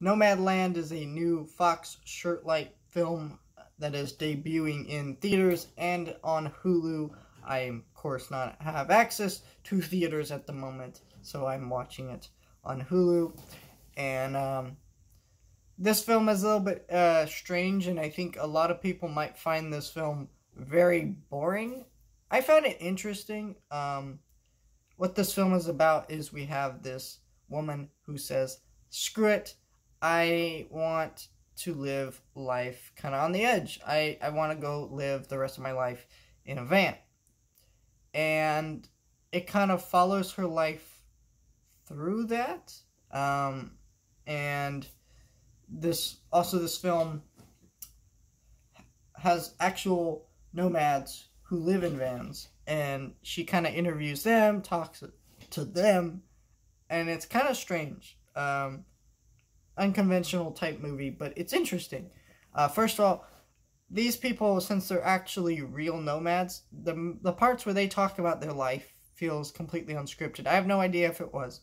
Nomadland is a new Fox Searchlight film that is debuting in theaters and on Hulu. I, of course, not have access to theaters at the moment, so I'm watching it on Hulu. And this film is a little bit strange, and I think a lot of people might find this film very boring. I found it interesting. What this film is about is we have this woman who says, screw it, I want to live life kind of on the edge. I want to go live the rest of my life in a van. And it kind of follows her life through that. And this film has actual nomads who live in vans. And she kind of interviews them, talks to them. And it's kind of strange. Unconventional type movie, but it's interesting. First of all, these people, since they're actually real nomads, the parts where they talk about their life feels completely unscripted. I have no idea if it was,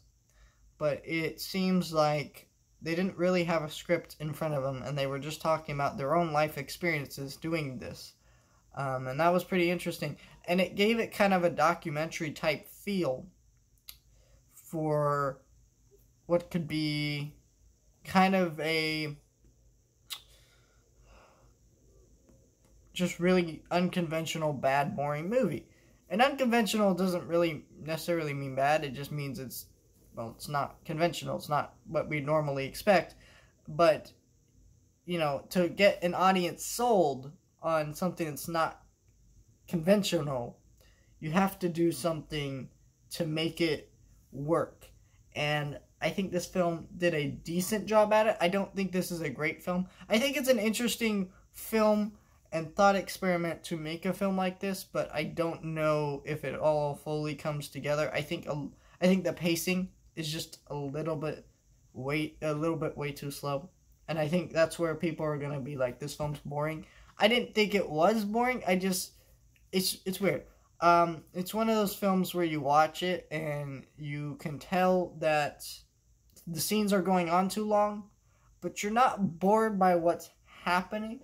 but it seems like they didn't really have a script in front of them, and they were just talking about their own life experiences doing this. And that was pretty interesting. And it gave it kind of a documentary type feel for what could be kind of a just really unconventional, bad, boring movie. And unconventional doesn't really necessarily mean bad. It just means it's not conventional. It's not what we normally expect. But, you know, to get an audience sold on something that's not conventional, you have to do something to make it work. And I think this film did a decent job at it. I don't think this is a great film. I think it's an interesting film and thought experiment to make a film like this, but I don't know if it all fully comes together. I think the pacing is just a little bit way too slow. And I think that's where people are going to be like, this film's boring. I didn't think it was boring. It's weird. It's one of those films where you watch it and you can tell that the scenes are going on too long, but you're not bored by what's happening.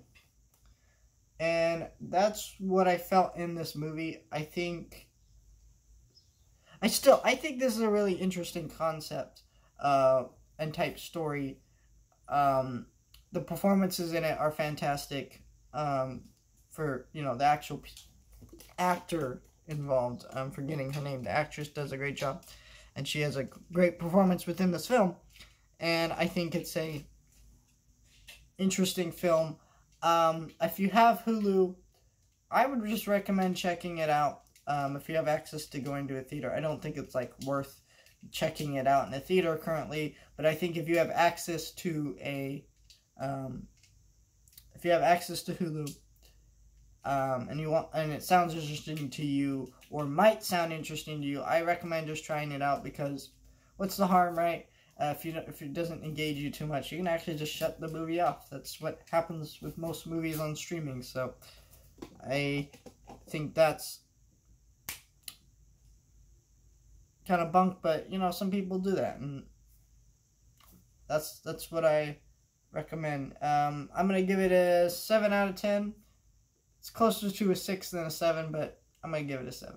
And that's what I felt in this movie. I think this is a really interesting concept and type story. The performances in it are fantastic. For, you know, the actual actor involved, I'm forgetting her name. The actress does a great job, and she has a great performance within this film. And I think it's a interesting film. If you have Hulu, I would just recommend checking it out. If you have access to going to a theater, I don't think it's like worth checking it out in a theater currently. But I think if you have access to Hulu, and it sounds interesting to you, or might sound interesting to you, I recommend just trying it out, because what's the harm, right? If it doesn't engage you too much, you can actually just shut the movie off. That's what happens with most movies on streaming. So I think that's kind of bunk, but you know, some people do that, and that's what I recommend. I'm gonna give it a 7 out of 10. It's closer to a 6 than a 7, but I'm gonna give it a 7.